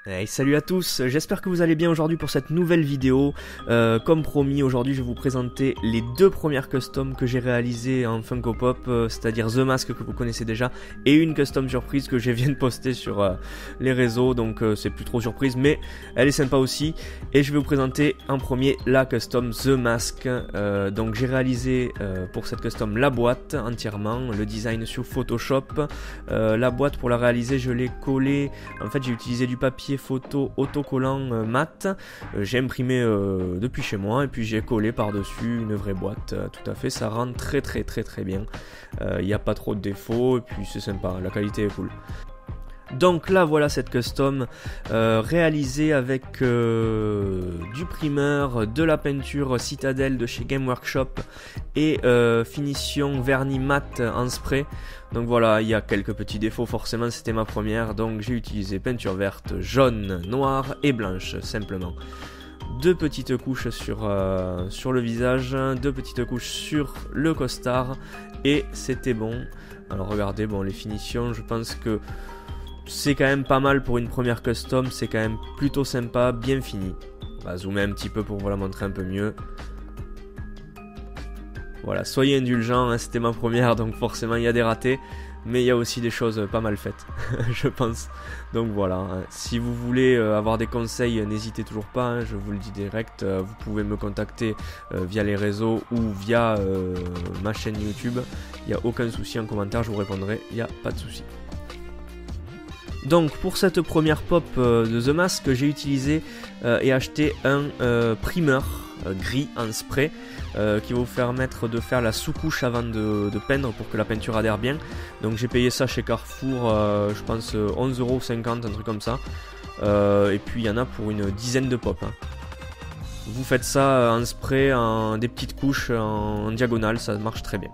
Hey, salut à tous, j'espère que vous allez bien aujourd'hui pour cette nouvelle vidéo. Comme promis, aujourd'hui je vais vous présenter les deux premières customs que j'ai réalisées en Funko Pop, c'est-à-dire The Mask que vous connaissez déjà et une custom surprise que je viens de poster sur les réseaux, donc c'est plus trop surprise mais elle est sympa aussi. Et je vais vous présenter en premier la custom The Mask. Donc j'ai réalisé pour cette custom la boîte entièrement, le design sur Photoshop. La boîte, pour la réaliser, je l'ai collée, en fait j'ai utilisé du papier photo autocollant mat, j'ai imprimé depuis chez moi et puis j'ai collé par dessus une vraie boîte, tout à fait, ça rend très bien, il n'y a pas trop de défauts et puis c'est sympa, la qualité est cool. Donc là voilà cette custom réalisée avec du primer, de la peinture Citadel de chez Game Workshop et finition vernis mat en spray. Donc voilà, il y a quelques petits défauts, forcément c'était ma première, donc j'ai utilisé peinture verte, jaune, noire et blanche simplement. Deux petites couches sur le visage, deux petites couches sur le costard et c'était bon. Alors regardez, bon, les finitions, je pense que c'est quand même pas mal pour une première custom, c'est quand même plutôt sympa, bien fini. On va zoomer un petit peu pour vous la montrer un peu mieux. Voilà, soyez indulgents, hein, c'était ma première, donc forcément il y a des ratés, mais il y a aussi des choses pas mal faites, je pense. Donc voilà, hein. Si vous voulez avoir des conseils, n'hésitez toujours pas, hein, je vous le dis direct, vous pouvez me contacter via les réseaux ou via ma chaîne YouTube, il n'y a aucun souci, en commentaire je vous répondrai, il n'y a pas de souci. Donc pour cette première pop de The Mask, j'ai utilisé et acheté un primer gris en spray qui va vous permettre de faire la sous-couche avant de peindre pour que la peinture adhère bien. Donc j'ai payé ça chez Carrefour, je pense 11,50 €, un truc comme ça. Et puis il y en a pour une dizaine de pop. Hein. Vous faites ça en spray, en des petites couches en diagonale, ça marche très bien.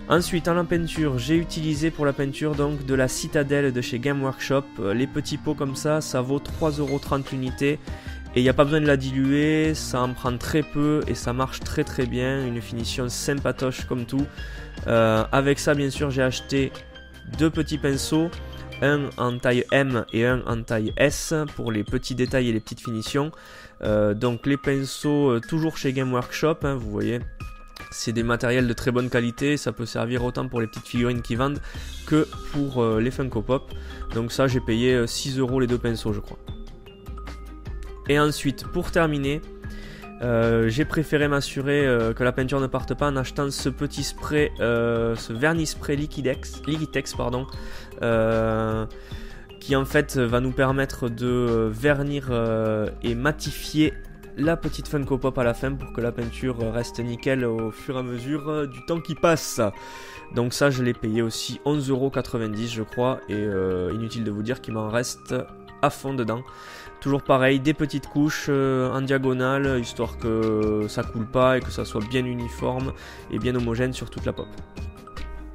Ensuite, en la peinture, j'ai utilisé pour la peinture donc de la Citadel de chez Game Workshop. Les petits pots comme ça vaut 3,30 € l'unité. Et il n'y a pas besoin de la diluer, ça en prend très peu et ça marche très bien. Une finition sympatoche comme tout. Avec ça, bien sûr, j'ai acheté deux petits pinceaux. Un en taille M et un en taille S pour les petits détails et les petites finitions. Donc les pinceaux, toujours chez Game Workshop, hein, vous voyez. C'est des matériels de très bonne qualité, ça peut servir autant pour les petites figurines qui vendent que pour les Funko Pop. Donc ça, j'ai payé 6 € les deux pinceaux, je crois. Et ensuite, pour terminer, j'ai préféré m'assurer que la peinture ne parte pas en achetant ce petit spray, ce vernis spray Liquitex, pardon, qui en fait va nous permettre de vernir et matifier la petite Funko Pop à la fin pour que la peinture reste nickel au fur et à mesure du temps qui passe. Donc ça, je l'ai payé aussi 11,90 € je crois, et inutile de vous dire qu'il m'en reste à fond dedans. Toujours pareil, des petites couches en diagonale, histoire que ça coule pas et que ça soit bien uniforme et bien homogène sur toute la pop.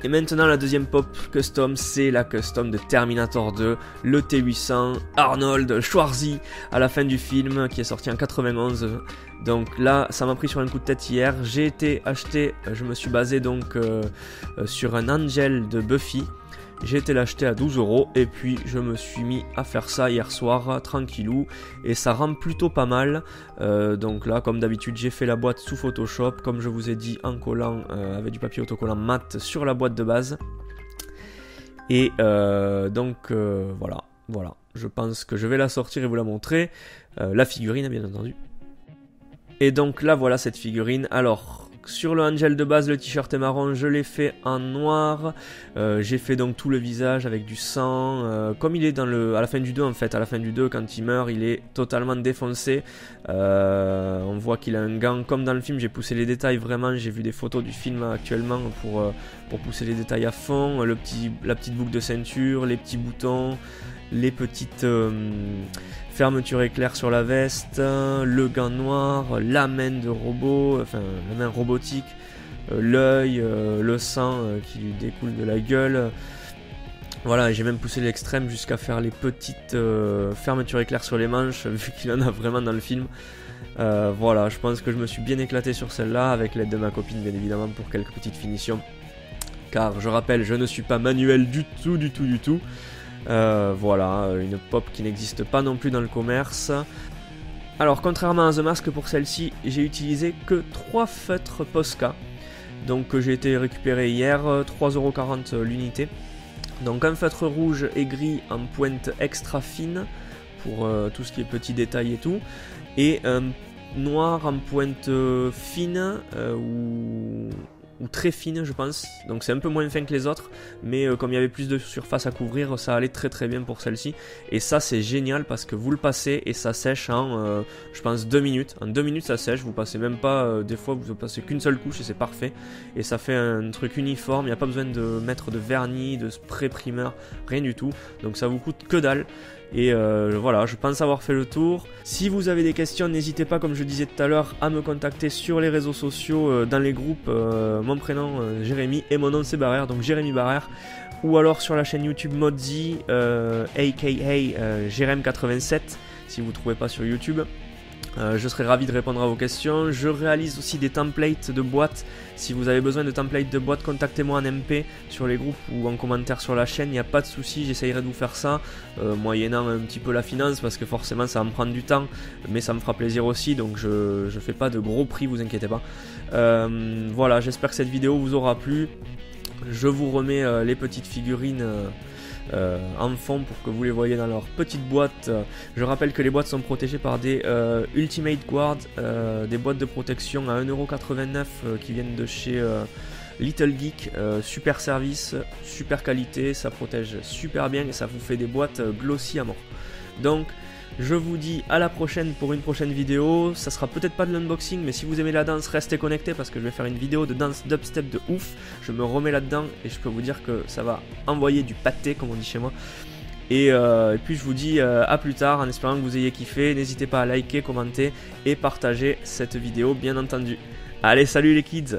Et maintenant la deuxième pop custom, c'est la custom de Terminator 2, le T800, Arnold Schwarzy à la fin du film qui est sorti en 91. Donc là ça m'a pris sur un coup de tête hier, j'ai été acheter, je me suis basé donc sur un Angel de Buffy. J'ai été l'acheter à 12 € et puis je me suis mis à faire ça hier soir tranquillou et ça rend plutôt pas mal. Donc là, comme d'habitude, j'ai fait la boîte sous Photoshop, comme je vous ai dit, en collant avec du papier autocollant mat sur la boîte de base. Et donc voilà, je pense que je vais la sortir et vous la montrer. La figurine, bien entendu. Et donc là, voilà cette figurine. Alors, sur le Angel de base, le t-shirt est marron, je l'ai fait en noir. J'ai fait donc tout le visage avec du sang. Comme il est à la fin du 2 en fait. À la fin du 2, quand il meurt, il est totalement défoncé. On voit qu'il a un gant. Comme dans le film, j'ai poussé les détails vraiment. J'ai vu des photos du film actuellement pour pousser les détails à fond. La petite boucle de ceinture, les petits boutons, les petites fermeture éclair sur la veste, le gant noir, la main de robot, enfin la main robotique, l'œil, le sang qui lui découle de la gueule. Voilà, j'ai même poussé l'extrême jusqu'à faire les petites fermetures éclair sur les manches, vu qu'il en a vraiment dans le film. Voilà, je pense que je me suis bien éclaté sur celle-là, avec l'aide de ma copine bien évidemment pour quelques petites finitions. Car je rappelle, je ne suis pas manuel du tout. Voilà, une pop qui n'existe pas non plus dans le commerce. Alors contrairement à The Mask, pour celle-ci, j'ai utilisé que 3 feutres Posca. Donc j'ai été récupéré hier, 3,40€ l'unité. Donc un feutre rouge et gris en pointe extra fine pour tout ce qui est petits détails et tout. Et un noir en pointe fine ou très fine je pense, donc c'est un peu moins fin que les autres, mais comme il y avait plus de surface à couvrir, ça allait très bien pour celle-ci. Et ça c'est génial parce que vous le passez et ça sèche en je pense 2 minutes. En 2 minutes ça sèche, vous passez même pas, des fois vous passez qu'une seule couche et c'est parfait. Et ça fait un truc uniforme, il n'y a pas besoin de mettre de vernis, de spray primer, rien du tout. Donc ça vous coûte que dalle. Et voilà, je pense avoir fait le tour. Si vous avez des questions, n'hésitez pas, comme je disais tout à l'heure, à me contacter sur les réseaux sociaux, dans les groupes. Mon prénom Jérémy et mon nom c'est Barrère, donc Jérémy Barrère. Ou alors sur la chaîne YouTube Modzi, aka Jérém87, si vous ne trouvez pas sur YouTube. Je serai ravi de répondre à vos questions. Je réalise aussi des templates de boîtes. Si vous avez besoin de templates de boîtes, contactez-moi en MP sur les groupes ou en commentaire sur la chaîne. Il n'y a pas de souci, j'essayerai de vous faire ça, moyennant un petit peu la finance, parce que forcément ça va me prendre du temps, mais ça me fera plaisir aussi. Donc je fais pas de gros prix, vous inquiétez pas. Voilà, j'espère que cette vidéo vous aura plu. Je vous remets les petites figurines en fond pour que vous les voyez dans leur petite boîte. Je rappelle que les boîtes sont protégées par des Ultimate Guard, des boîtes de protection à 1,89€ qui viennent de chez Little Geek. Super service, super qualité, ça protège super bien et ça vous fait des boîtes glossy à mort. Donc je vous dis à la prochaine pour une prochaine vidéo. Ça sera peut-être pas de l'unboxing, mais si vous aimez la danse, restez connectés parce que je vais faire une vidéo de danse dubstep de ouf. Je me remets là-dedans et je peux vous dire que ça va envoyer du pâté, comme on dit chez moi. Et puis je vous dis à plus tard en espérant que vous ayez kiffé. N'hésitez pas à liker, commenter et partager cette vidéo bien entendu. Allez, salut les kids!